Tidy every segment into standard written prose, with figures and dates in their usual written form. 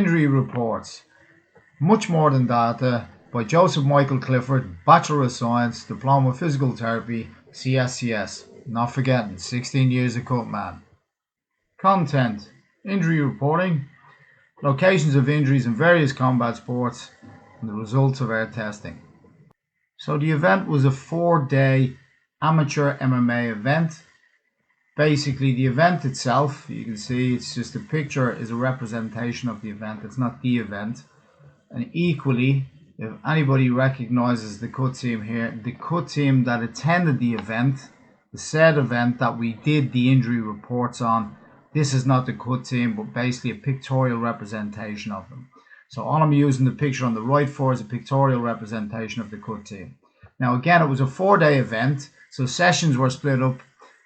Injury reports. Much more than data by Joseph Michael Clifford, Bachelor of Science, Diploma of Physical Therapy, CSCS. Not forgetting, 16 years of cut man. Content. Injury reporting. Locations of injuries in various combat sports and the results of our testing. So the event was a 4-day amateur MMA event. Basically, the event itself, you can see it's just a picture, is a representation of the event. It's not the event. And equally, if anybody recognizes the cut team here, the cut team that attended the event, the said event that we did the injury reports on, this is not the cut team, but basically a pictorial representation of them. So all I'm using the picture on the right for is a pictorial representation of the cut team. Now again, it was a 4-day event, so sessions were split up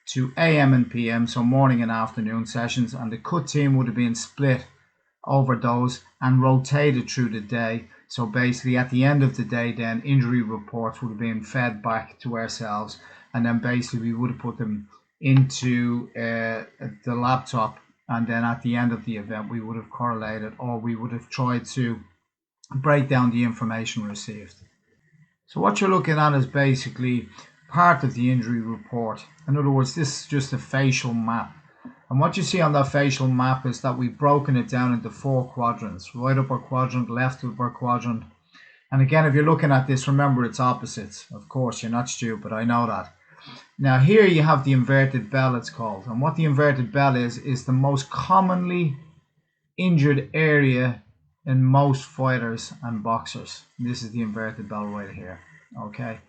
to AM and PM, so morning and afternoon sessions, and the cut team would have been split over those and rotated through the day. So basically at the end of the day then injury reports would have been fed back to ourselves, and then basically we would have put them into the laptop, and then at the end of the event we would have correlated, or we would have tried to break down the information received. So what you're looking at is basically part of the injury report. In other words, this is just a facial map. And what you see on that facial map is that we've broken it down into 4 quadrants. Right upper quadrant, left upper quadrant. And again, if you're looking at this, remember it's opposites. Of course, you're not stupid, I know that. Now here you have the inverted bell, it's called. And what the inverted bell is the most commonly injured area in most fighters and boxers. This is the inverted bell right here. Okay.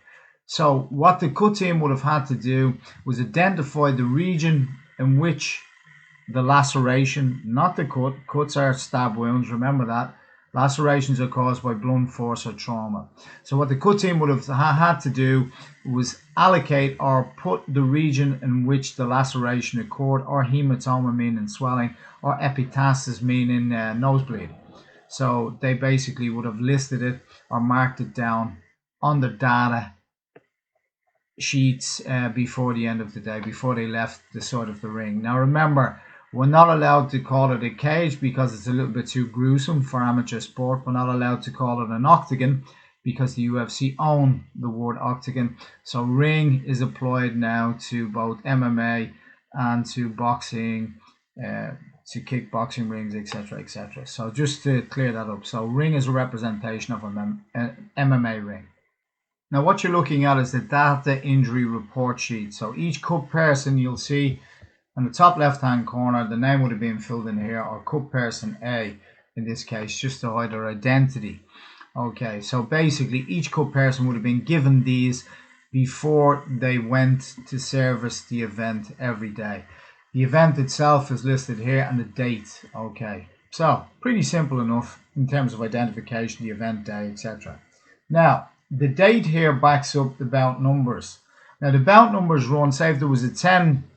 So what the cut team would have had to do was identify the region in which the laceration, not the cut, cuts are stab wounds, remember that. Lacerations are caused by blunt force or trauma. So what the cut team would have had to do was allocate or put the region in which the laceration occurred, or hematoma meaning swelling, or epistaxis meaning nosebleed. So they basically would have listed it or marked it down on the data sheets before the end of the day, before they left the side of the ring. Now remember, we're not allowed to call it a cage because it's a little bit too gruesome for amateur sport. We're not allowed to call it an octagon because the UFC own the word octagon. So ring is applied now to both MMA and to boxing, to kickboxing rings, etc., etc. So just to clear that up, so ring is a representation of an MMA ring. Now what you're looking at is the data injury report sheet. So each cut person, you'll see on the top left hand corner, the name would have been filled in here, or cut person A in this case, just to hide their identity. Okay, so basically each cut person would have been given these before they went to service the event every day. The event itself is listed here and the date. Okay, so pretty simple enough in terms of identification, the event day, etc. Now the date here backs up the bout numbers. Now the bout numbers run, say if there was a 10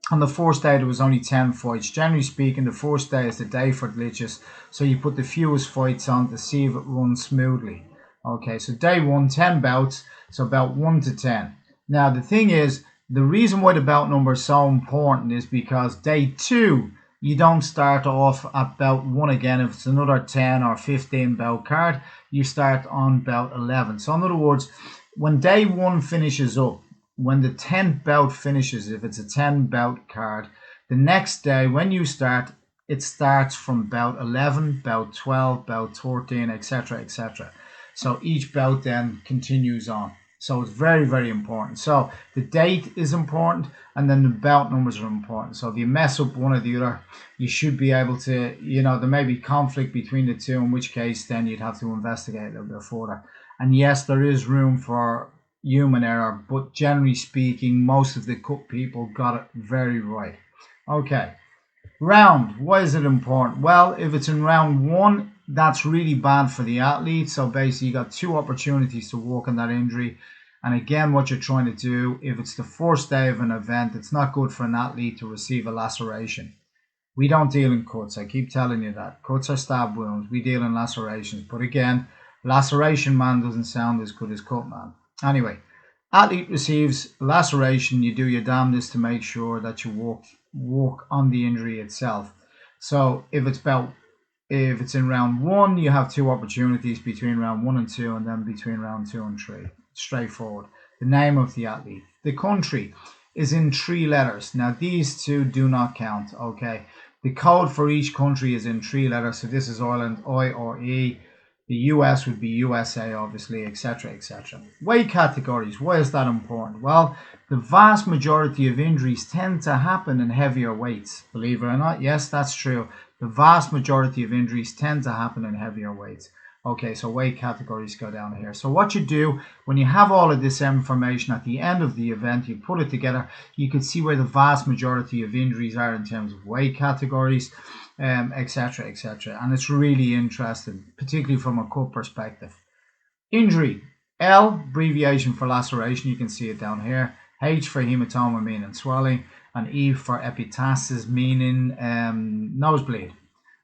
on the first day, there was only 10 fights. Generally speaking, the first day is the day for glitches, so you put the fewest fights on to see if it runs smoothly. Okay, so day 1, 10 bouts, so about 1 to 10. Now the thing is, the reason why the bout number is so important is because day 2, you don't start off at bout 1 again. If it's another 10 or 15 bout card, you start on bout 11. So in other words, when day 1 finishes up, when the 10th bout finishes, if it's a 10 bout card, the next day when you start, it starts from bout 11, bout 12, bout 13, etc., etc. So each bout then continues on. So it's very, very important. So the date is important, and then the bout numbers are important. So if you mess up one or the other, you should be able to, there may be conflict between the two, in which case then you'd have to investigate a little bit further. And yes, there is room for human error, but generally speaking, most of the cut people got it very right. Okay, round. Why is it important? Well, if it's in round 1, that's really bad for the athlete. So basically you got 2 opportunities to work on that injury. And again, what you're trying to do, if it's the first day of an event, it's not good for an athlete to receive a laceration. We don't deal in cuts, I keep telling you that. Cuts are stab wounds, we deal in lacerations. But again, laceration man doesn't sound as good as cut man. Anyway, athlete receives laceration, you do your damnedest to make sure that you work on the injury itself. So if it's about If it's in round 1, you have 2 opportunities between round 1 and 2, and then between round 2 and 3. Straightforward. The name of the athlete. The country is in 3 letters. Now, these 2 do not count, okay? The code for each country is in 3 letters. So this is Ireland, I or E. The US would be USA, obviously, etc., etc. Weight categories. Why is that important? Well, the vast majority of injuries tend to happen in heavier weights. Believe it or not, yes, that's true. The vast majority of injuries tend to happen in heavier weights. Okay, so weight categories go down here. So what you do when you have all of this information at the end of the event, you put it together, you can see where the vast majority of injuries are in terms of weight categories, etc., etc. And it's really interesting, particularly from a cut perspective. Injury. L, abbreviation for laceration, you can see it down here. H for hematoma, meaning swelling, and E for epistaxis, meaning nosebleed.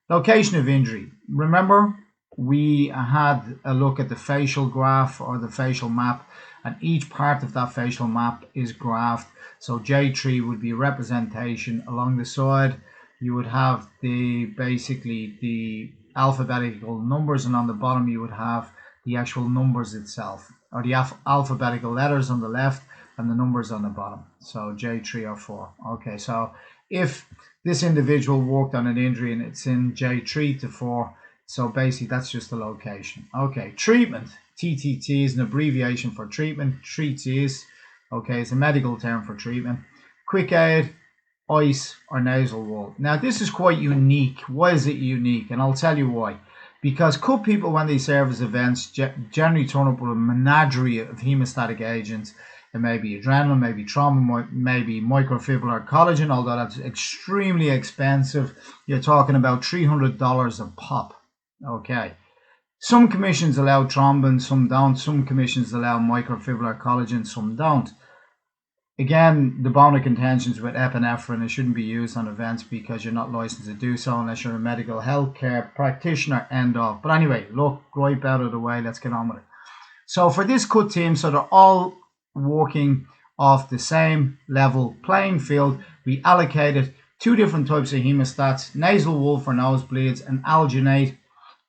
Location of injury. Remember, we had a look at the facial graph or the facial map, and each part of that facial map is graphed. So J3 would be representation along the side. You would have basically the alphabetical numbers, and on the bottom you would have the actual numbers itself, or the alphabetical letters on the left and the numbers on the bottom. So J3 or 4. Okay, so if this individual worked on an injury and it's in J3 to 4, so basically that's just the location. Okay, treatment. TTT is an abbreviation for treatment. Treaties, okay, it's a medical term for treatment. Qwick Aid, ice or nasal wool. Now this is quite unique. Why is it unique? And I'll tell you why. Because cut people, when they serve as events, generally turn up with a menagerie of hemostatic agents. It may be adrenaline, maybe trauma, maybe microfibrillar collagen, although that's extremely expensive. You're talking about $300 a pop. Okay. Some commissions allow thrombin, some don't. Some commissions allow microfibrillar collagen, some don't. Again, the bone of contentions with epinephrine, it shouldn't be used on events because you're not licensed to do so unless you're a medical healthcare practitioner, end of. But anyway, look, gripe out of the way, let's get on with it. So for this cut team, so they're all working off the same level playing field, we allocated 2 different types of hemostats, nasal wool for nosebleeds and alginate.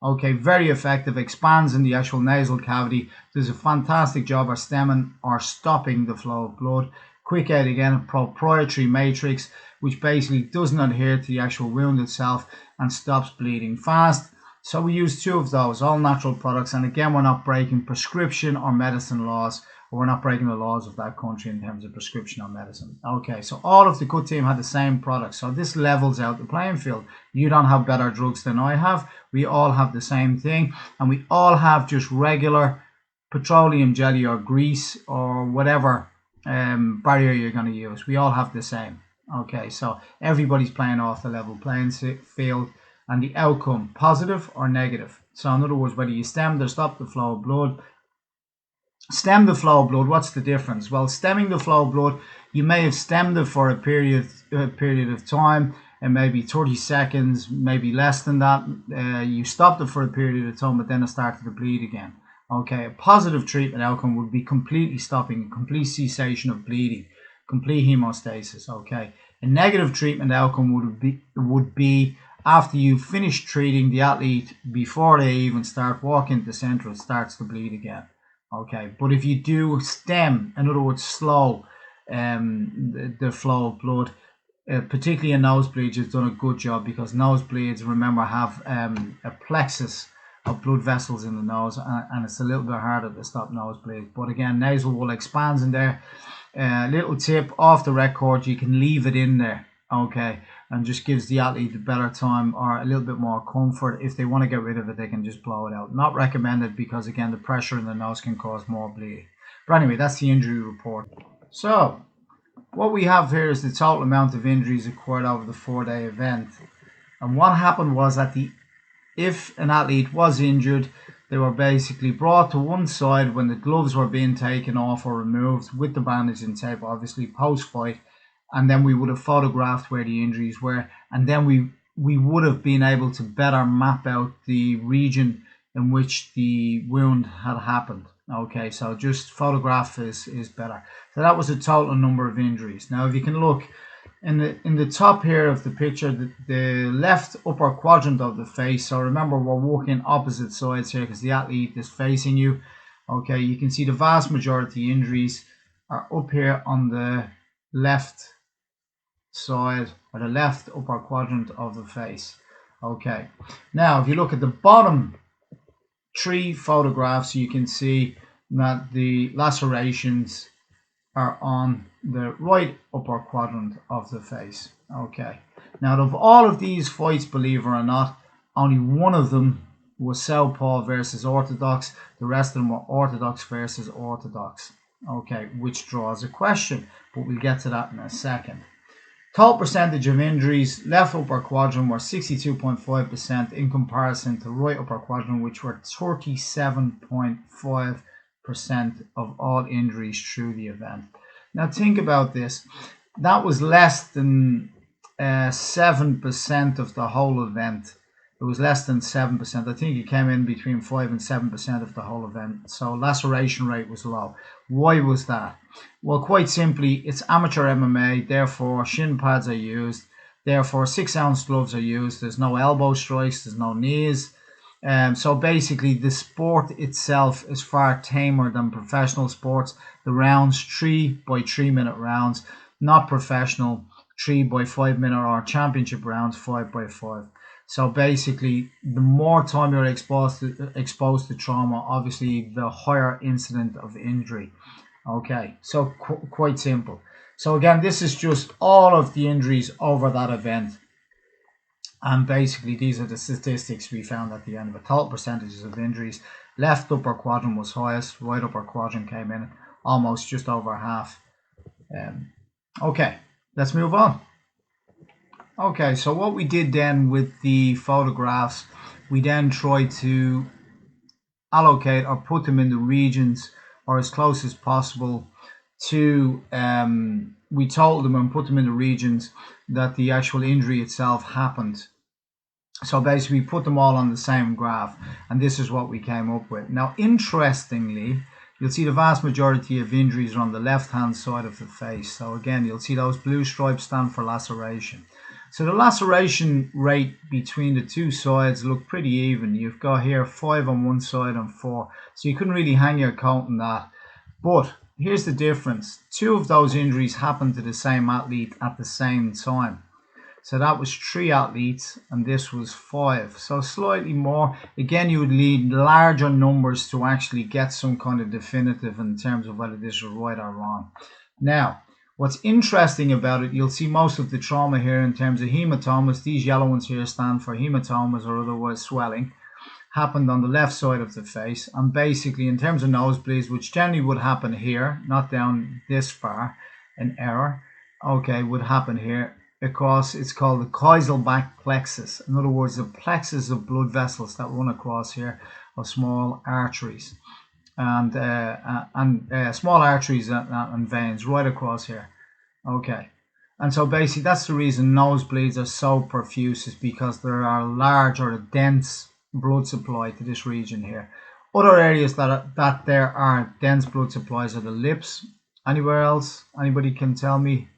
Okay, very effective, expands in the actual nasal cavity, does a fantastic job of stemming or stopping the flow of blood. Qwick Aid, again, a proprietary matrix which basically doesn't adhere to the actual wound itself and stops bleeding fast. So we use 2 of those, all natural products, and again, we're not breaking prescription or medicine laws, or we're not breaking the laws of that country in terms of prescription or medicine. Okay, so all of the cut team had the same products, so this levels out the playing field. You don't have better drugs than I have. We all have the same thing, and we all have just regular petroleum jelly or grease or whatever barrier you're going to use. We all have the same. Okay, so everybody's playing off the level playing field, and the outcome, positive or negative. So in other words, whether you stemmed or stopped the flow of blood. Stem the flow of blood, what's the difference? Well, stemming the flow of blood, you may have stemmed it for a period of time, and maybe 30 seconds, maybe less than that. You stopped it for a period of time, but then it started to bleed again. Okay, a positive treatment outcome would be completely stopping, complete cessation of bleeding, complete hemostasis. Okay, a negative treatment outcome would be after you finish treating the athlete, before they even start walking to the center, it starts to bleed again. Okay, but if you do stem, in other words, slow the flow of blood, particularly in nosebleeds, you've done a good job, because nosebleeds, remember, have a plexus of blood vessels in the nose, and it's a little bit harder to stop nosebleeds. But again, nasal wool expands in there. Little tip off the record, you can leave it in there, okay, and just gives the athlete a better time or a little bit more comfort. If they want to get rid of it, they can just blow it out. Not recommended, because again, the pressure in the nose can cause more bleeding. But anyway, that's the injury report. So what we have here is the total amount of injuries acquired over the 4-day event. And what happened was that if an athlete was injured, they were basically brought to one side when the gloves were being taken off or removed with the bandage and tape, obviously post-fight, and then we would have photographed where the injuries were, and then we would have been able to better map out the region in which the wound had happened. Okay, so just photograph is better. So that was the total number of injuries. Now, if you can look, in the top here of the picture, the left upper quadrant of the face. So remember, we're working opposite sides here because the athlete is facing you. Okay, you can see the vast majority injuries are up here on the left side or the left upper quadrant of the face. Okay, now if you look at the bottom 3 photographs, you can see that the lacerations are on the right upper quadrant of the face. Okay, now of all of these fights, believe it or not, only one of them was Southpaw versus Orthodox. The rest of them were Orthodox versus Orthodox. Okay, which draws a question, but we'll get to that in a second. Total percentage of injuries, left upper quadrant were 62.5% in comparison to right upper quadrant, which were 37.5% of all injuries through the event. Now think about this. That was less than 7% of the whole event. It was less than 7%. I think it came in between 5 and 7% of the whole event. So laceration rate was low. Why was that? Well, quite simply, it's amateur MMA, therefore shin pads are used, therefore 6-ounce gloves are used, there's no elbow strikes, there's no knees. So basically the sport itself is far tamer than professional sports. The rounds, 3 by 3 minute rounds, not professional, 3 by 5 minute or championship rounds, 5 by 5. So basically, the more time you're exposed to trauma, obviously the higher incident of injury. Okay, so quite simple. So again, this is just all of the injuries over that event. And basically, these are the statistics we found at the end of it. Total percentages of injuries. Left upper quadrant was highest. Right upper quadrant came in almost just over half. Okay, let's move on. Okay, so what we did then with the photographs, we then tried to allocate or put them in the regions or as close as possible to, we told them and put them in the regions that the actual injury itself happened. So basically we put them all on the same graph, and this is what we came up with. Now, interestingly, you'll see the vast majority of injuries are on the left-hand side of the face. So again, you'll see those blue stripes stand for laceration. So the laceration rate between the two sides look pretty even. You've got here 5 on one side and 4. So you couldn't really hang your coat on that. But here's the difference. 2 of those injuries happened to the same athlete at the same time. So that was 3 athletes and this was 5. So slightly more. Again, you would need larger numbers to actually get some kind of definitive in terms of whether this is right or wrong. Now, what's interesting about it, you'll see most of the trauma here in terms of hematomas. These yellow ones here stand for hematomas or otherwise swelling. Happened on the left side of the face. And basically in terms of nosebleeds, which generally would happen here, not down this far, an error, okay, would happen here across, it's called the Kieselbach plexus. In other words, the plexus of blood vessels that run across here of small arteries. And small arteries and veins right across here. Okay, and so basically that's the reason nosebleeds are so profuse, is because there are large or a dense blood supply to this region here. Other areas that there are dense blood supplies are the lips. Anywhere else? Anybody can tell me?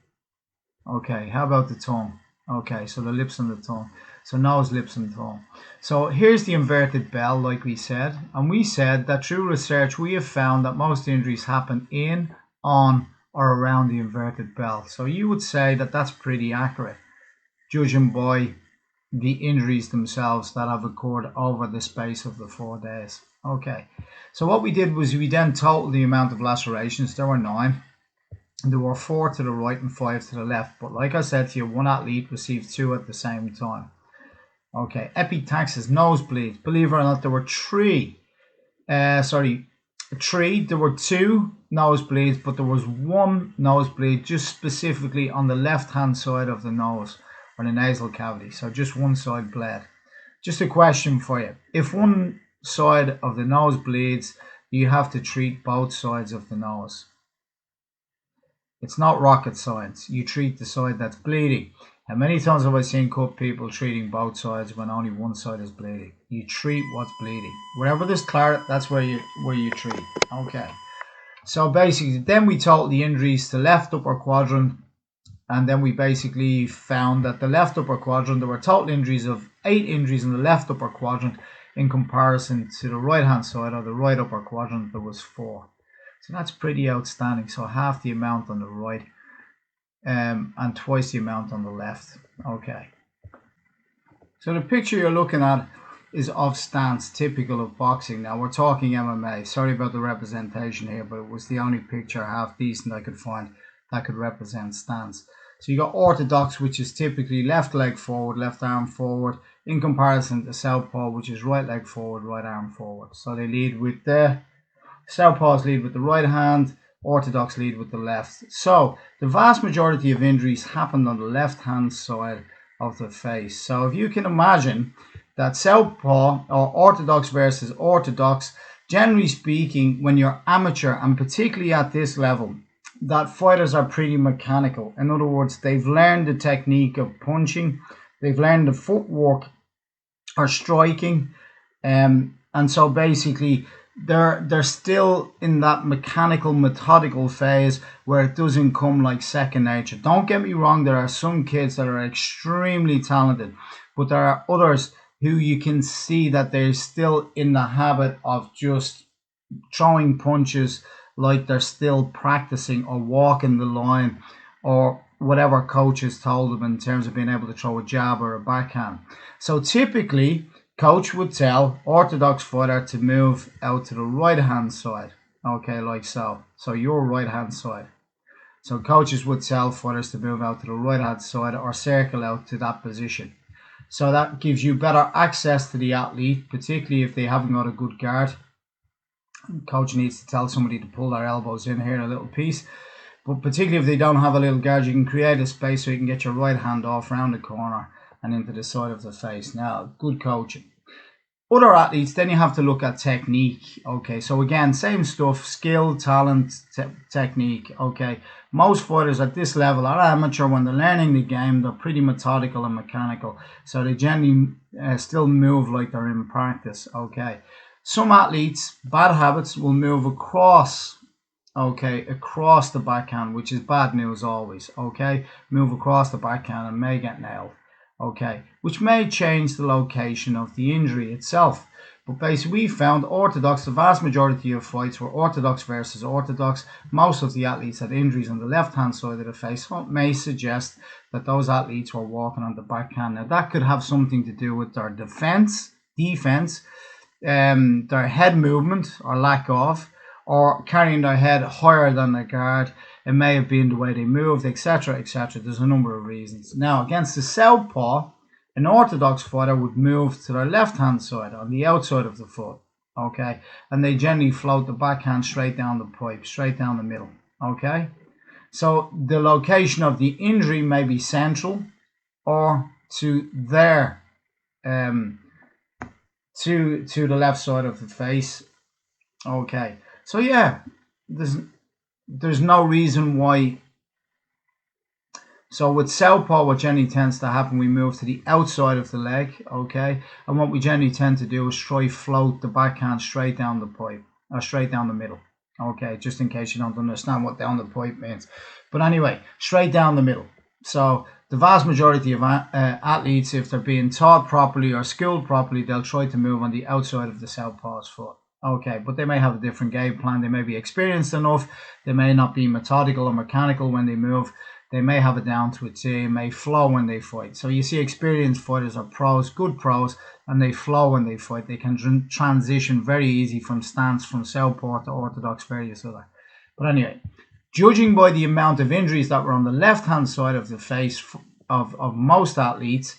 Okay, how about the tongue? Okay, so the lips and the tongue. So nose, lips and tongue. So here's the inverted bell, like we said. And we said that through research, we have found that most injuries happen in, on, or around the inverted bell. So you would say that that's pretty accurate, judging by the injuries themselves that have occurred over the space of the 4 days. Okay, so what we did was we then totaled the amount of lacerations. There were 9. There were 4 to the right and 5 to the left. But like I said to you, one athlete received 2 at the same time. Okay, epistaxis, nosebleeds. Believe it or not, there were 3. There were 2 nosebleeds, but there was 1 nosebleed just specifically on the left-hand side of the nose or the nasal cavity. So just one side bled. Just a question for you. If one side of the nose bleeds, you have to treat both sides of the nose. It's not rocket science. You treat the side that's bleeding. How many times have I seen cut people treating both sides when only one side is bleeding? You treat what's bleeding. Wherever there's clot, that's where you treat. Okay. So basically, then we totaled the injuries to left upper quadrant And then we basically found that the left upper quadrant, there were total injuries of 8 injuries in the left upper quadrant in comparison to the right hand side, or the right upper quadrant, there was 4. So that's pretty outstanding. So half the amount on the right and twice the amount on the left. Okay. So the picture you're looking at is of stance, typical of boxing. Now we're talking MMA. Sorry about the representation here, but it was the only picture half decent I could find that could represent stance. So you got orthodox, which is typically left leg forward, left arm forward, in comparison to southpaw, which is right leg forward, right arm forward. So they lead with the southpaws lead with the right hand, orthodox lead with the left. So the vast majority of injuries happened on the left hand side of the face. So if you can imagine that southpaw or orthodox versus orthodox, generally speaking, when you're amateur, and particularly at this level, that fighters are pretty mechanical. In other words, they've learned the technique of punching, they've learned the footwork or striking, and so basically they're still in that mechanical, methodical phase where it doesn't come like second nature. Don't get me wrong, there are some kids that are extremely talented, but there are others who you can see that they're still in the habit of just throwing punches like they're still practicing, or walking the line, or whatever coach has told them in terms of being able to throw a jab or a backhand. So typically, coach would tell orthodox fighter to move out to the right hand side. Okay, like so. So your right hand side. So coaches would tell fighters to move out to the right hand side or circle out to that position. So that gives you better access to the athlete, particularly if they haven't got a good guard. Coach needs to tell somebody to pull their elbows in here a little piece. But particularly if they don't have a little guard, you can create a space so you can get your right hand off around the corner and into the side of the face. Now, good coaching. Other athletes, then you have to look at technique. Okay, so again, same stuff, skill, talent, technique. Okay, most fighters at this level are amateur. When they're learning the game, they're pretty methodical and mechanical. So they generally still move like they're in practice. Okay. Some athletes, bad habits, will move across, across the backhand, which is bad news always, move across the backhand and may get nailed, which may change the location of the injury itself. But basically we found orthodox, the vast majority of fights were orthodox versus orthodox. Most of the athletes had injuries on the left hand side of the face, so it may suggest that those athletes were walking on the backhand. Now that could have something to do with their defense, their head movement or lack of, or carrying their head higher than their guard. It may have been the way they moved, etc., etc. There's a number of reasons. Now, against the southpaw, an orthodox fighter would move to their left hand side on the outside of the foot, and they generally float the backhand straight down the pipe, straight down the middle, So the location of the injury may be central or to their to the left side of the face. So yeah, there's no reason why. So with southpaw, what generally tends to happen, we move to the outside of the leg, and what we generally tend to do is try float the backhand straight down the pipe, or straight down the middle, just in case you don't understand what down the pipe means. But anyway, straight down the middle. So the vast majority of athletes, if they're being taught properly or skilled properly, they'll try to move on the outside of the southpaw's foot. But they may have a different game plan. They may be experienced enough. They may not be methodical or mechanical when they move. They may have it down to a T. It may flow when they fight. So you see experienced fighters are pros, good pros, and they flow when they fight. They can transition very easy from stance, from southpaw to orthodox, various other. But anyway, judging by the amount of injuries that were on the left-hand side of the face of most athletes,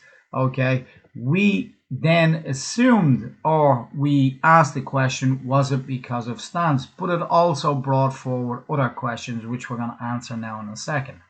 we then assumed, or we asked the question, was it because of stance? But it also brought forward other questions, which we're going to answer now in a second.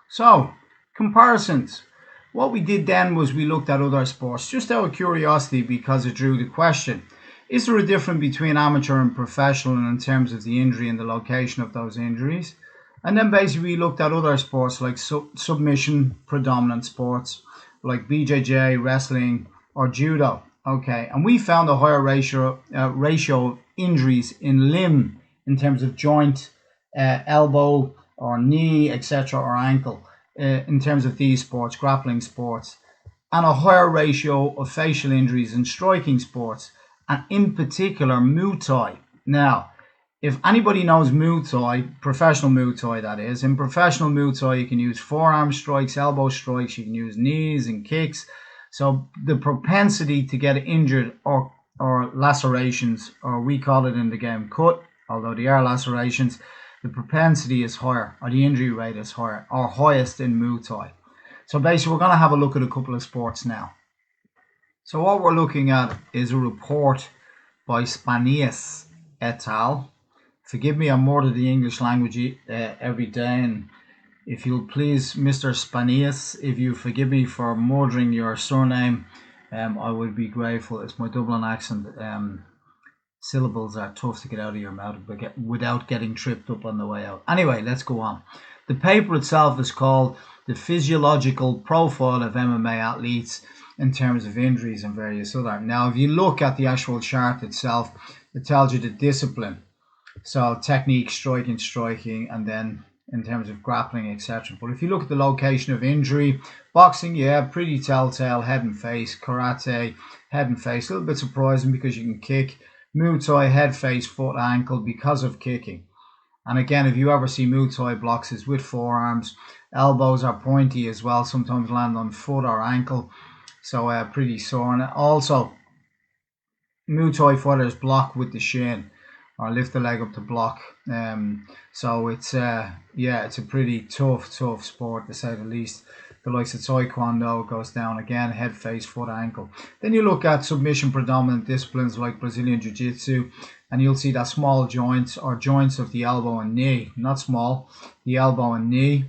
So, comparisons. What we did then was we looked at other sports, just out of curiosity, because it drew the question. Is there a difference between amateur and professional in terms of the injury and the location of those injuries? And then basically we looked at other sports like submission predominant sports like BJJ, wrestling, or judo. And we found a higher ratio of injuries in limb in terms of joint, elbow, or knee, etc., or ankle in terms of these sports, grappling sports, and a higher ratio of facial injuries in striking sports, and in particular Muay Thai. Now, if anybody knows Muay Thai, professional Muay Thai that is, in professional Muay Thai you can use forearm strikes, elbow strikes, you can use knees and kicks. So the propensity to get injured or lacerations, or we call it in the game cut, although they are lacerations, the propensity is higher, or the injury rate is higher, or highest in Muay Thai. So basically we're going to have a look at a couple of sports now. So what we're looking at is a report by Spanias et al. Forgive me, I'm more to the English language every day, and if you'll please, Mr. Spanias, if you forgive me for murdering your surname, I would be grateful. It's my Dublin accent. Syllables are tough to get out of your mouth without getting tripped up on the way out. Anyway, let's go on. The paper itself is called The Physiological Profile of MMA Athletes in Terms of Injuries and Various Other. Now, if you look at the actual chart itself, it tells you the discipline. So technique, striking, and then in terms of grappling, etc. But if you look at the location of injury, boxing, yeah, pretty telltale, head and face. Karate, head and face. A little bit surprising because you can kick. Muay Thai, head, face, foot, ankle because of kicking. And again, if you ever see Muay Thai blocks, it's with forearms. Elbows are pointy as well, sometimes land on foot or ankle. So pretty sore. And also, Muay Thai fighters block with the shin, or lift the leg up to block. So it's it's a pretty tough sport to say the least. The likes of Taekwondo goes down again, head, face, foot, ankle. Then you look at submission predominant disciplines like Brazilian Jiu-Jitsu, and you'll see that small joints or joints of the elbow and knee, not small, the elbow and knee.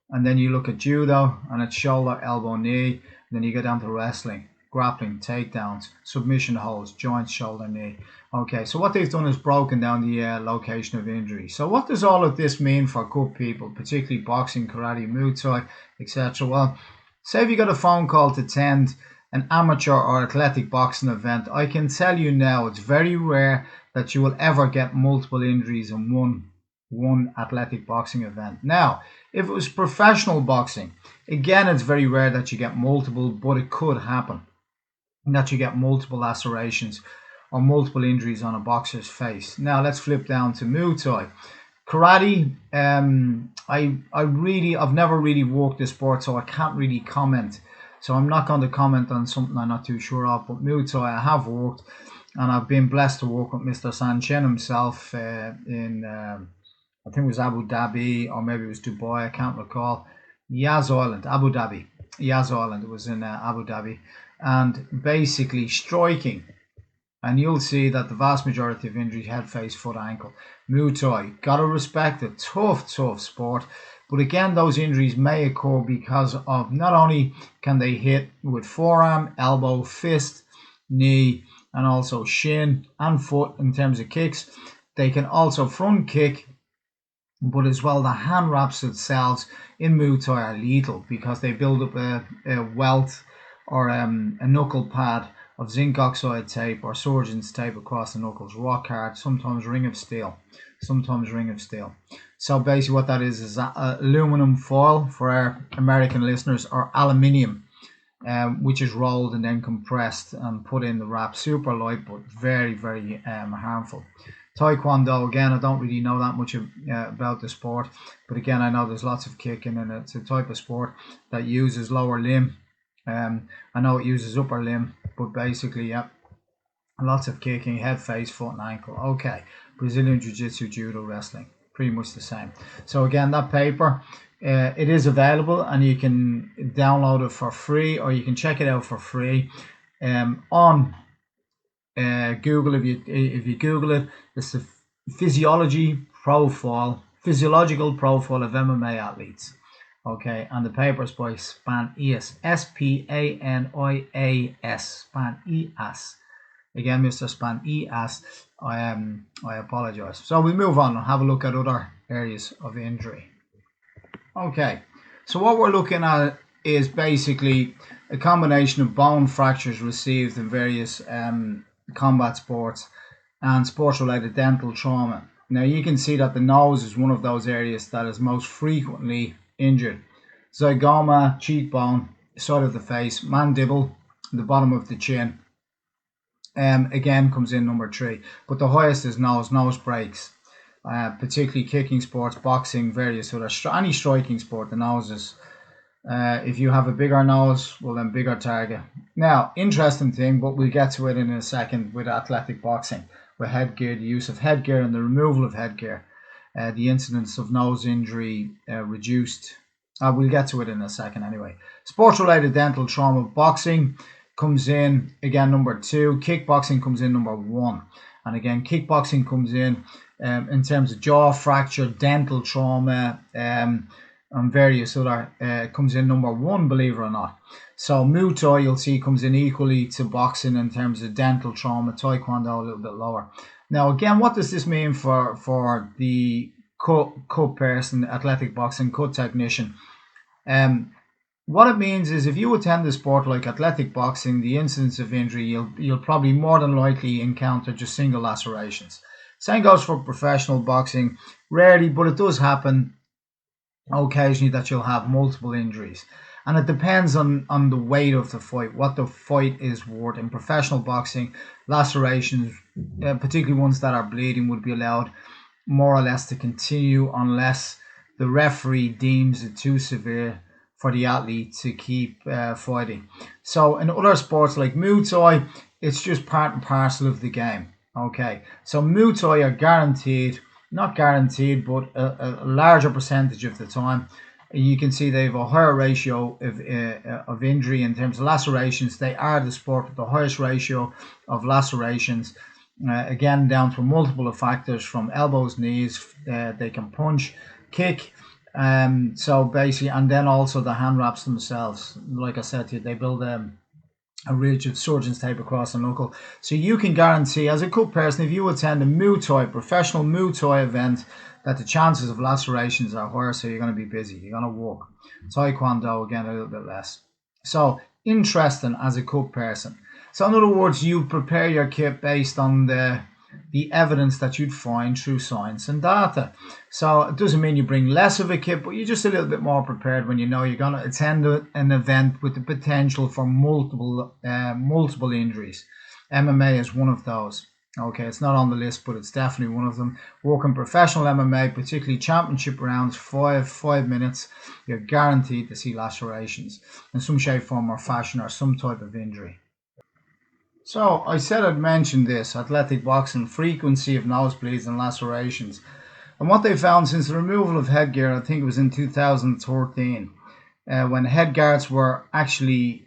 And then you look at Judo, and it's shoulder, elbow, knee. And then you go down to wrestling, grappling, takedowns, submission holds, joints, shoulder, knee. Okay, so what they've done is broken down the location of injury. So what does all of this mean for good people, particularly boxing, karate, Muay Thai, etc.? Well, say if you got a phone call to attend an amateur or athletic boxing event, I can tell you now it's very rare that you will ever get multiple injuries in one athletic boxing event. Now, if it was professional boxing, again, it's very rare that you get multiple, but it could happen that you get multiple lacerations or multiple injuries on a boxer's face. Now let's flip down to Muay Thai. Karate, I've never really worked the sport, so I can't really comment. So I'm not going to comment on something I'm not too sure of. But Muay Thai I have worked, and I've been blessed to work with Mr. Sanchen himself in I think it was Abu Dhabi, or maybe it was Dubai, I can't recall. Yas Island, Abu Dhabi. Yas Island, it was in Abu Dhabi. And basically striking, and you'll see that the vast majority of injuries, head, face, foot, ankle. Muay Thai, gotta respect it, tough sport. But again, those injuries may occur because of not only can they hit with forearm, elbow, fist, knee, and also shin and foot in terms of kicks. They can also front kick, but as well the hand wraps themselves in Muay Thai are lethal because they build up a welt or a knuckle pad of zinc oxide tape or surgeon's tape across the knuckles, rock hard, sometimes ring of steel. So basically what that is aluminum foil for our American listeners, or aluminium, which is rolled and then compressed and put in the wrap. Super light, but very harmful. Taekwondo, again, I don't really know that much about the sport, but again, I know there's lots of kicking, and it's a type of sport that uses lower limb. I know it uses upper limb, but basically, yeah, lots of kicking, head, face, foot, and ankle. Okay, Brazilian Jiu-Jitsu, Judo, wrestling, pretty much the same. So again, that paper, it is available, and you can download it for free, or you can check it out for free on Google. If you Google it, it's the physiological profile of MMA athletes. Okay, and the paper is by Spanias, Spanias, Spanias. Again, Mr. Spanias, I apologize. So we move on and have a look at other areas of injury. Okay, so what we're looking at is basically a combination of bone fractures received in various combat sports and sports-related dental trauma. Now you can see that the nose is one of those areas that is most frequently injured. Zygoma, cheekbone, side of the face, mandible, the bottom of the chin. Again comes in number 3, but the highest is nose breaks, particularly kicking sports, boxing, various other any striking sport. The nose is, if you have a bigger nose, well then bigger target. Now, interesting thing, but we'll get to it in a second with athletic boxing, with headgear, the use of headgear and the removal of headgear, the incidence of nose injury reduced. We'll get to it in a second anyway. Sports-related dental trauma, boxing comes in again number 2. Kickboxing comes in number 1, and again kickboxing comes in terms of jaw fracture, dental trauma, and various other comes in number 1, believe it or not. So Muay Thai, you'll see, comes in equally to boxing in terms of dental trauma. Taekwondo a little bit lower. Now again, what does this mean for the cut person, athletic boxing cut technician? What it means is if you attend a sport like athletic boxing, the incidence of injury, you'll probably more than likely encounter just single lacerations. Same goes for professional boxing. Rarely, but it does happen occasionally that you'll have multiple injuries. And it depends on the weight of the fight, what the fight is worth. In professional boxing, lacerations, particularly ones that are bleeding, would be allowed more or less to continue unless the referee deems it too severe for the athlete to keep fighting. So in other sports like Muay Thai, it's just part and parcel of the game. Okay, so Muay Thai are guaranteed, not guaranteed, but a larger percentage of the time. You can see they have a higher ratio of injury in terms of lacerations. They are the sport with the highest ratio of lacerations. Again, down to multiple factors from elbows, knees. They can punch, kick. So basically, and then also the hand wraps themselves. Like I said to you, they build a rigid surgeon's tape across the knuckle. So you can guarantee, as a cut person, if you attend a Muay Thai, professional Muay Thai event, that the chances of lacerations are higher, so you're going to be busy, you're going to work. Taekwondo, again, a little bit less. So interesting as a cut person. So in other words, you prepare your kit based on the evidence that you'd find through science and data. So it doesn't mean you bring less of a kit, but you're just a little bit more prepared when you know you're going to attend an event with the potential for multiple injuries. MMA is one of those. Okay, it's not on the list, but it's definitely one of them. Working professional MMA, particularly championship rounds, 5 minutes, you're guaranteed to see lacerations in some shape, form or fashion, or some type of injury. So I said I'd mention this, athletic boxing, frequency of nosebleeds and lacerations. And what they found since the removal of headgear, I think it was in 2013, when headguards were actually,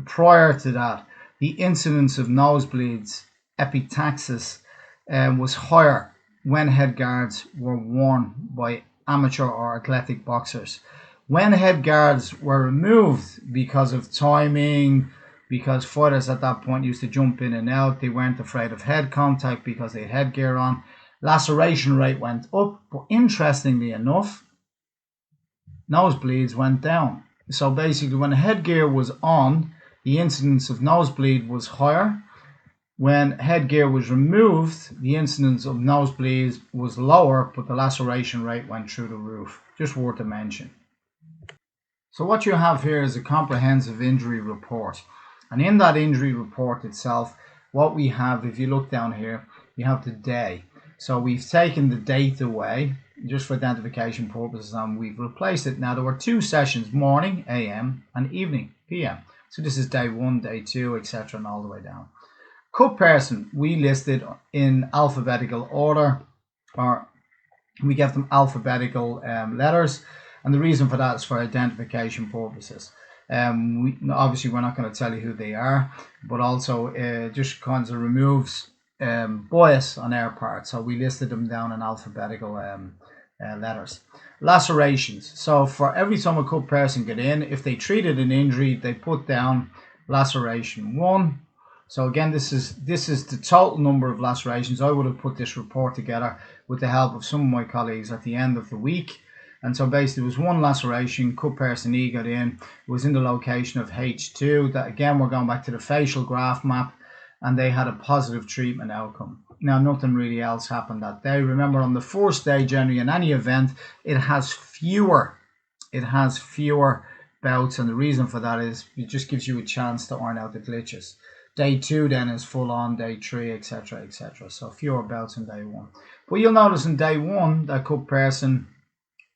prior to that, the incidence of nosebleeds, epitaxis, was higher when headguards were worn by amateur or athletic boxers. When headguards were removed because of timing, because fighters at that point used to jump in and out, they weren't afraid of head contact because they had headgear on, laceration rate went up, but interestingly enough, nosebleeds went down. So basically, when headgear was on, the incidence of nosebleed was higher. When headgear was removed, the incidence of nosebleeds was lower, but the laceration rate went through the roof. Just worth a mention. So what you have here is a comprehensive injury report. And in that injury report itself, what we have, if you look down here, you have the day. So we've taken the date away, just for identification purposes, and we've replaced it. Now, there were 2 sessions, morning, AM, and evening, PM. So this is day 1, day 2, etc., and all the way down. Cut person, we listed in alphabetical order, or we gave them alphabetical letters, and the reason for that is for identification purposes. Obviously, we're not going to tell you who they are, but also just kind of removes bias on our part. So we listed them down in alphabetical letters. Lacerations. So for every time a cut person get in, if they treated an injury, they put down laceration 1. So again, this is the total number of lacerations. I would have put this report together with the help of some of my colleagues at the end of the week. And so basically, there was 1 laceration, cut person E got in, it was in the location of H2. That again, we're going back to the facial graph map. and they had a positive treatment outcome. Now, nothing really else happened that day. Remember, on the first day, generally in any event, it has fewer bouts, and the reason for that is it just gives you a chance to iron out the glitches. Day 2 then is full on, day 3, etc., etc. So fewer bouts in day 1. But you'll notice in day 1 that cup person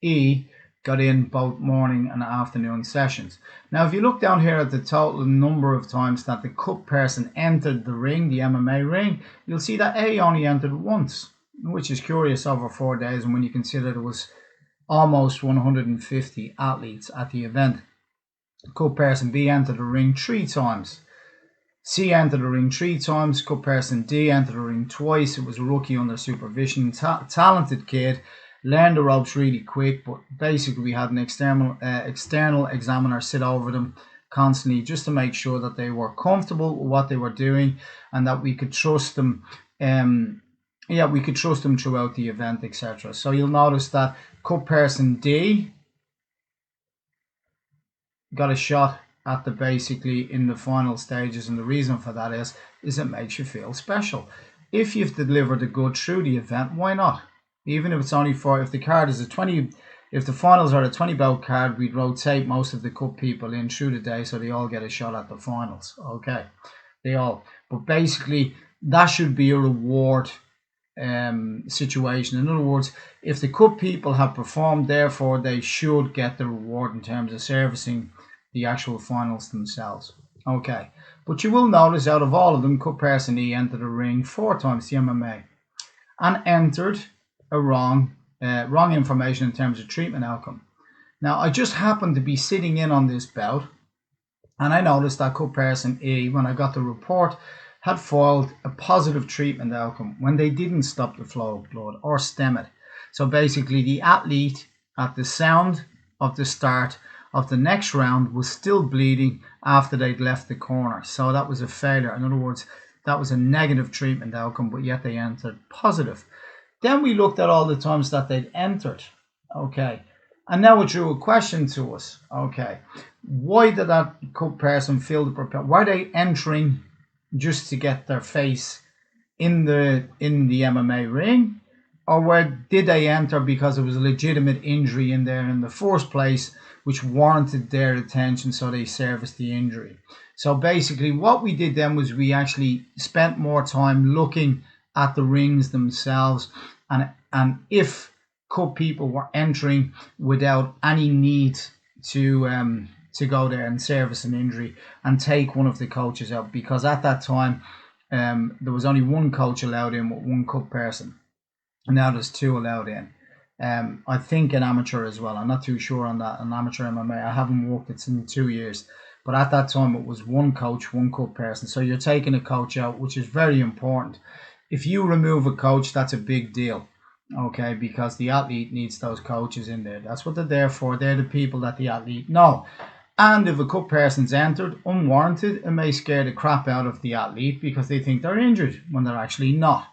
E got in both morning and afternoon sessions. Now, if you look down here at the total number of times that the cup person entered the ring, the MMA ring, you'll see that A only entered once, which is curious over 4 days, and when you consider there was almost 150 athletes at the event. Cup person B entered the ring 3 times. C entered the ring 3 times. Cup person D entered the ring twice. It was a rookie under supervision, talented kid, learned the ropes really quick, but basically we had an external examiner sit over them constantly just to make sure that they were comfortable with what they were doing and that we could trust them. We could trust them throughout the event, etc. So you'll notice that cup person D got a shot at the basically in the final stages, and the reason for that is it makes you feel special. If you've delivered a good through the event, why not? Even if it's only for, if the card is a 20, if the finals are a 20 bout card, we'd rotate most of the cup people in through the day so they all get a shot at the finals. Okay, they all. But basically, that should be a reward situation. In other words, if the cup people have performed, therefore they should get the reward in terms of servicing the actual finals themselves. Okay, but you will notice out of all of them, cup person E entered the ring 4 times the MMA and entered a wrong information in terms of treatment outcome. Now, I just happened to be sitting in on this bout, and I noticed that cup person E, when I got the report, had foiled a positive treatment outcome when they didn't stop the flow of blood or stem it. So basically, the athlete at the sound of the start of the next round was still bleeding after they'd left the corner. So that was a failure. In other words, that was a negative treatment outcome, but yet they entered positive. Then we looked at all the times that they'd entered. Okay. And now it drew a question to us. Okay. Why did that cup person feel the propel? Were they entering just to get their face in the MMA ring? Or did they enter because it was a legitimate injury in there in the first place, which warranted their attention, so they serviced the injury? So basically what we did then was we actually spent more time looking at the rings themselves, and if cup people were entering without any need to go there and service an injury and take one of the coaches out, because at that time there was only one coach allowed in with one cup person. And now there's 2 allowed in. I think an amateur as well. I'm not too sure on that. An amateur MMA. I haven't worked it in 2 years. But at that time, it was one coach, one cup person. So you're taking a coach out, which is very important. If you remove a coach, that's a big deal. Okay, because the athlete needs those coaches in there. That's what they're there for. They're the people that the athlete know. And if a cup person's entered unwarranted, it may scare the crap out of the athlete because they think they're injured when they're actually not.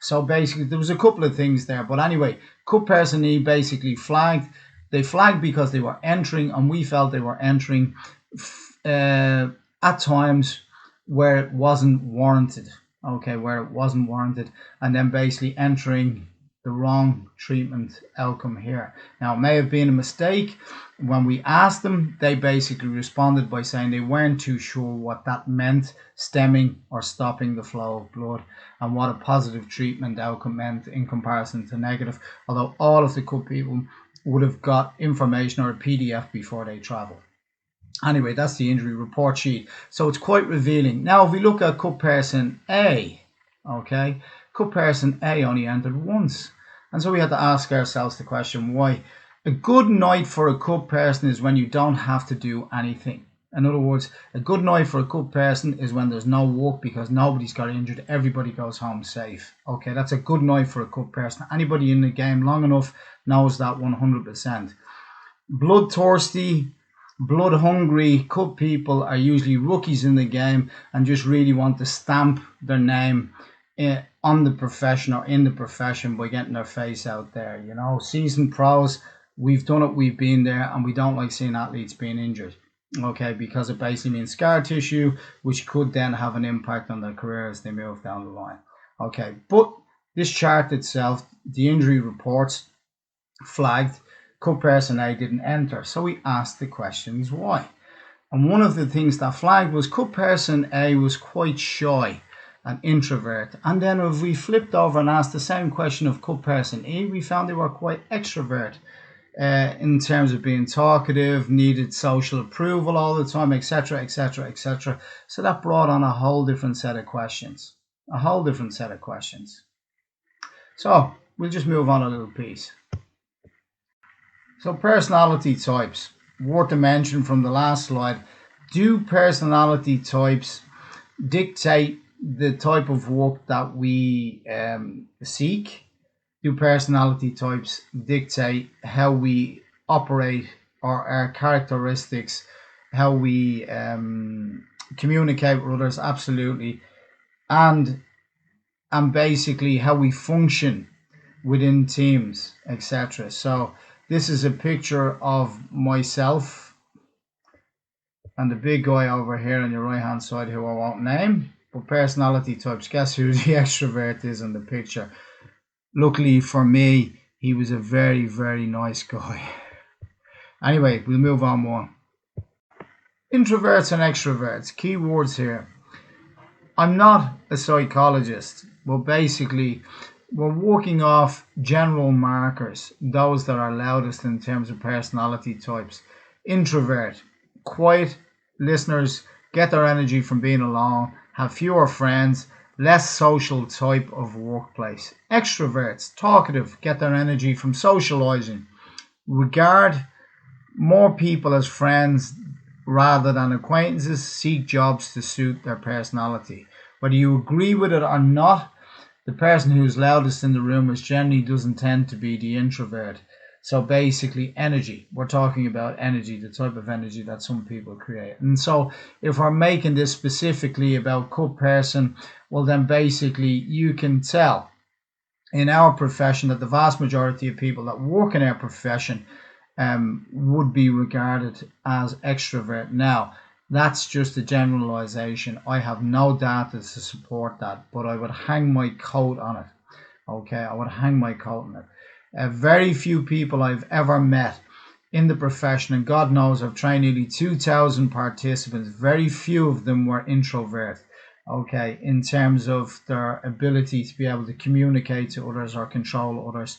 So basically, there was a couple of things there. But anyway, cup person E basically flagged. They flagged because they were entering, and we felt they were entering at times where it wasn't warranted. Okay, where it wasn't warranted. And then basically entering the wrong treatment outcome here. Now, it may have been a mistake. When we asked them, they basically responded by saying they weren't too sure what that meant, stemming or stopping the flow of blood, and what a positive treatment outcome meant in comparison to negative, although all of the cup people would have got information or a PDF before they travel. Anyway, that's the injury report sheet. So it's quite revealing. Now, if we look at cup person A, okay, cup person A only entered once. And so we had to ask ourselves the question, why? A good night for a cup person is when you don't have to do anything. In other words, a good night for a cup person is when there's no work because nobody's got injured. Everybody goes home safe. Okay, that's a good night for a cup person. Anybody in the game long enough knows that 100%. Bloodthirsty, blood hungry cup people are usually rookies in the game and just really want to stamp their name on the profession or in the profession by getting their face out there. You know, seasoned pros, we've done it, we've been there, and we don't like seeing athletes being injured. Okay, because it basically means scar tissue, which could then have an impact on their career as they move down the line. Okay, but this chart itself, the injury reports flagged cut person A didn't enter. So we asked the questions why. And one of the things that flagged was cut person A was quite shy, an introvert. And then if we flipped over and asked the same question of cut person E, we found they were quite extrovert. In terms of being talkative, needed social approval all the time, etc., etc., etc. So that brought on a whole different set of questions. A whole different set of questions. So we'll just move on a little piece. So personality types. Worth to mention from the last slide. Do personality types dictate the type of work that we seek? Do personality types dictate how we operate or our characteristics, how we communicate with others? Absolutely. And basically how we function within teams, etc. So this is a picture of myself and the big guy over here on your right hand side who I won't name. But personality types, guess who the extrovert is in the picture? Luckily for me, he was a very, very nice guy. Anyway, we'll move on more. Introverts and extroverts, key words here. I'm not a psychologist, but basically we're working off general markers, those that are loudest in terms of personality types. Introvert, quiet listeners, get their energy from being alone, have fewer friends, less social type of workplace. Extroverts, talkative, get their energy from socializing, regard more people as friends rather than acquaintances, seek jobs to suit their personality. Whether you agree with it or not, the person who's loudest in the room is generally doesn't tend to be the introvert. So basically energy, we're talking about energy, the type of energy that some people create. And so if we're making this specifically about cut person, well then basically you can tell in our profession that the vast majority of people that work in our profession would be regarded as extrovert. Now, that's just a generalization. I have no data to support that, but I would hang my coat on it. Okay, I would hang my coat on it. Very few people I've ever met in the profession, and God knows I've trained nearly 2,000 participants. Very few of them were introvert. Okay, in terms of their ability to be able to communicate to others or control others.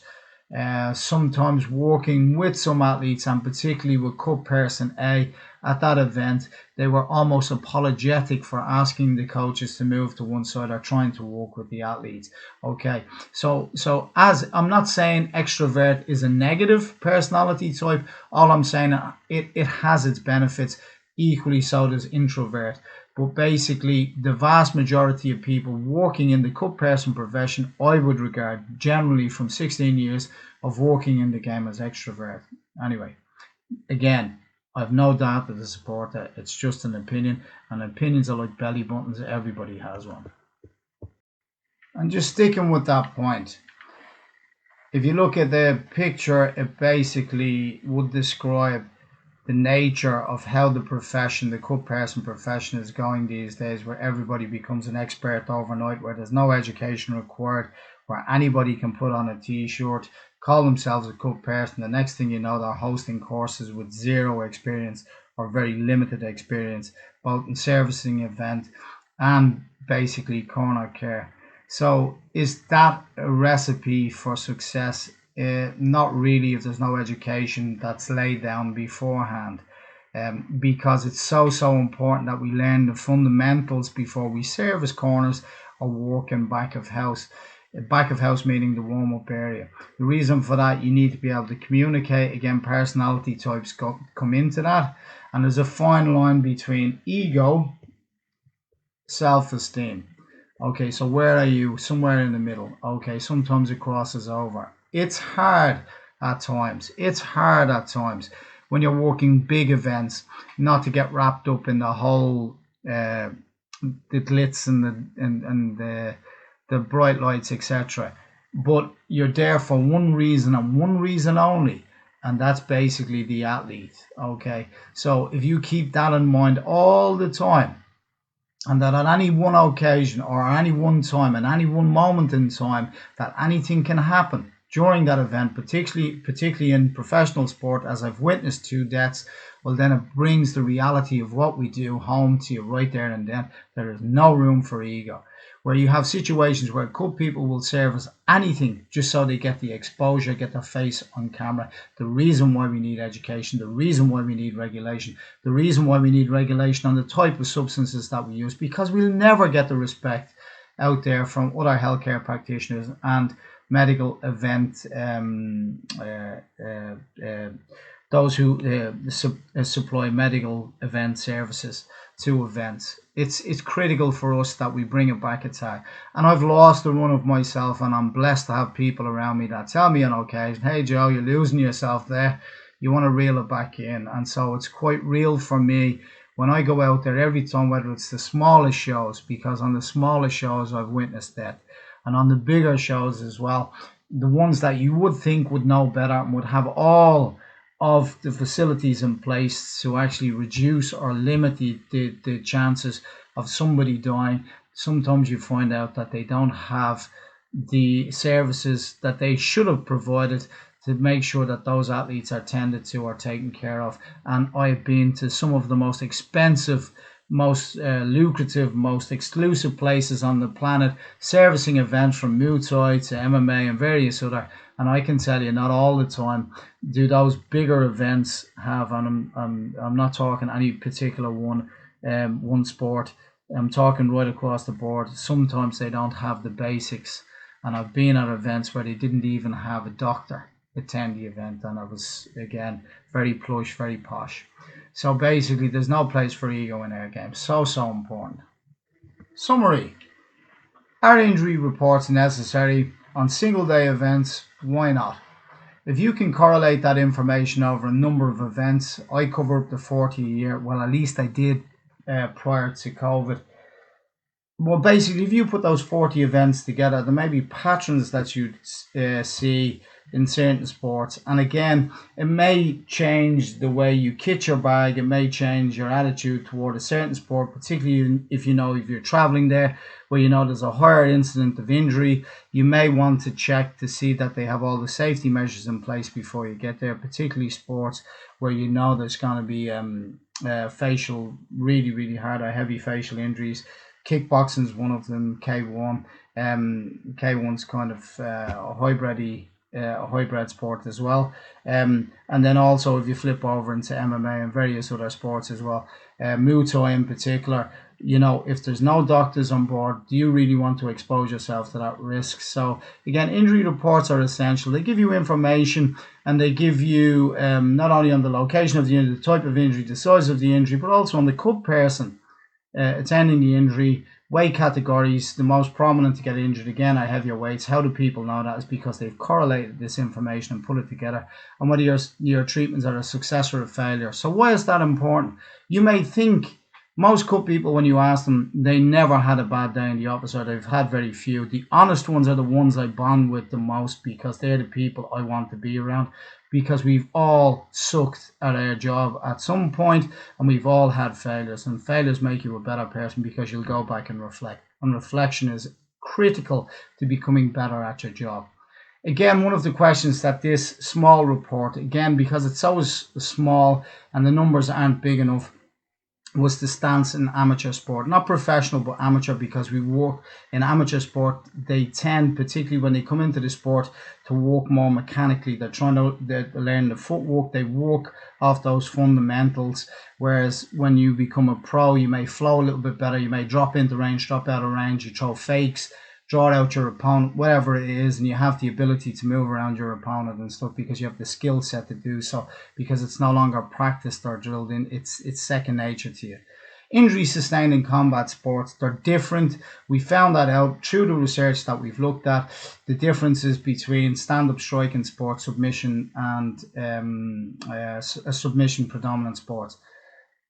Sometimes working with some athletes, and particularly with cut person A at that event, they were almost apologetic for asking the coaches to move to one side or trying to work with the athletes. Okay, so as I'm not saying extrovert is a negative personality type, all I'm saying it has its benefits. Equally so does introvert. But basically, the vast majority of people working in the cut person profession, I would regard generally from 16 years of working in the game as extrovert. Anyway, again, I've no doubt that to support that. It's just an opinion, and opinions are like belly buttons. Everybody has one. And just sticking with that point, if you look at the picture, it basically would describe the nature of how the profession, the cut person profession, is going these days, where everybody becomes an expert overnight, where there's no education required, where anybody can put on a t-shirt, call themselves a cut person. The next thing you know, they're hosting courses with zero experience or very limited experience, both in servicing event and basically corner care. So is that a recipe for success? Not really, if there's no education that's laid down beforehand, because it's so important that we learn the fundamentals before we service corners or work in back of house. Back of house meaning the warm-up area. The reason for that, you need to be able to communicate. Again, personality types come into that, and there's a fine line between ego, self-esteem. Okay, so where are you? Somewhere in the middle. Okay, sometimes it crosses over. It's hard at times. It's hard at times when you're working big events not to get wrapped up in the whole the glitz and the bright lights, etc. But you're there for one reason and one reason only, and that's basically the athlete. Okay, so if you keep that in mind all the time, and that at any one occasion or any one time, at any one moment in time, that anything can happen during that event, particularly in professional sport, as I've witnessed 2 deaths, well, then it brings the reality of what we do home to you right there and then. There is no room for ego. Where you have situations where good people will service anything just so they get the exposure, get their face on camera. The reason why we need education, the reason why we need regulation, the reason why we need regulation on the type of substances that we use, because we'll never get the respect out there from other healthcare practitioners and medical event those who supply medical event services to events. It's critical for us that we bring it back a tag. And I've lost the run of myself, and I'm blessed to have people around me that tell me on occasion, hey Joe, you're losing yourself there. You want to reel it back in. And so it's quite real for me when I go out there every time, whether it's the smallest shows, because on the smallest shows I've witnessed that, and on the bigger shows as well, the ones that you would think would know better and would have all of the facilities in place to actually reduce or limit the chances of somebody dying. Sometimes you find out that they don't have the services that they should have provided to make sure that those athletes are tended to or taken care of. And I've been to some of the most expensive, most lucrative, most exclusive places on the planet, servicing events from Muay Thai to MMA and various other. And I can tell you, not all the time do those bigger events have, and I'm not talking any particular one sport. I'm talking right across the board. Sometimes they don't have the basics, and I've been at events where they didn't even have a doctor attend the event, and it was again very plush, very posh. So basically, there's no place for ego in our game. So important. Summary: are injury reports necessary on single day events? Why not? If you can correlate that information over a number of events, I cover up to 40 a year. Well, at least I did prior to COVID. Well, basically, if you put those 40 events together, there may be patterns that you'd see in certain sports. And again, it may change the way you kit your bag. It may change your attitude toward a certain sport, particularly if you're traveling there, where you know there's a higher incident of injury. You may want to check to see that they have all the safety measures in place before you get there, particularly sports where you know there's going to be facial, really, really hard or heavy facial injuries. Kickboxing is one of them. K1. K1's kind of a hybrid sport as well. And then also if you flip over into MMA and various other sports as well, Muay Thai in particular, if there's no doctors on board, do you really want to expose yourself to that risk? So again, injury reports are essential. They give you information, and they give you not only on the location of the injury, the type of injury, the size of the injury, but also on the cut person attending the injury, weight categories. The most prominent to get injured again are heavier weights. How do people know that? Is because they've correlated this information and put it together, and whether your treatments are a success or a failure. So why is that important? You may think most cut people, when you ask them, they never had a bad day in the office, or they've had very few. The honest ones are the ones I bond with the most, because they're the people I want to be around, because we've all sucked at our job at some point, and we've all had failures, and failures make you a better person because you'll go back and reflect, and reflection is critical to becoming better at your job. Again, one of the questions that this small report, again, because it's so small and the numbers aren't big enough, was the stance in amateur sport, not professional but amateur, because we work in amateur sport. They tend, particularly when they come into the sport, to work more mechanically. They're trying to learn the footwork. They work off those fundamentals, whereas when you become a pro, you may flow a little bit better. You may drop into range, drop out of range. You throw fakes, draw out your opponent, whatever it is, and you have the ability to move around your opponent and stuff because you have the skill set to do so, because it's no longer practiced or drilled in. It's second nature to you. Injuries sustained in combat sports, they're different. We found that out through the research that we've looked at, the differences between stand-up striking sport, submission, and submission predominant sports.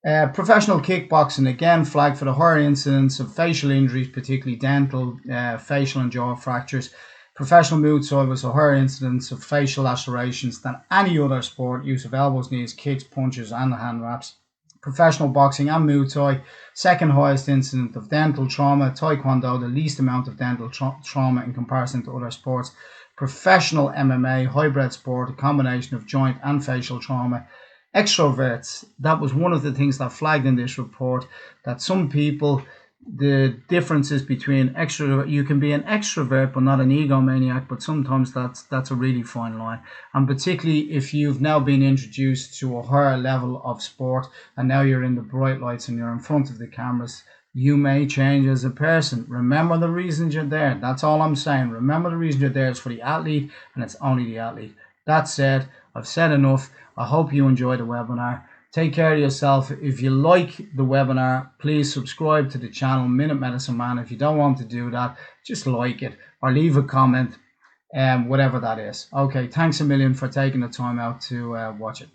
Professional kickboxing, again, flagged for the higher incidence of facial injuries, particularly dental, facial and jaw fractures. Professional Muay Thai was a higher incidence of facial lacerations than any other sport. Use of elbows, knees, kicks, punches, and hand wraps. Professional boxing and Muay Thai, second highest incidence of dental trauma. Taekwondo, the least amount of dental trauma in comparison to other sports. Professional MMA, hybrid sport, a combination of joint and facial trauma. Extroverts, that was one of the things that flagged in this report, that some people, the differences between extrovert, you can be an extrovert but not an egomaniac, but sometimes that's a really fine line. And particularly if you've now been introduced to a higher level of sport and now you're in the bright lights and you're in front of the cameras, you may change as a person. Remember the reasons you're there. That's all I'm saying. Remember the reason you're there is for the athlete, and it's only the athlete. That said, I've said enough. I hope you enjoyed the webinar. Take care of yourself. If you like the webinar, please subscribe to the channel Minute Medicine Man. If you don't want to do that, just like it or leave a comment, whatever that is. Okay, thanks a million for taking the time out to watch it.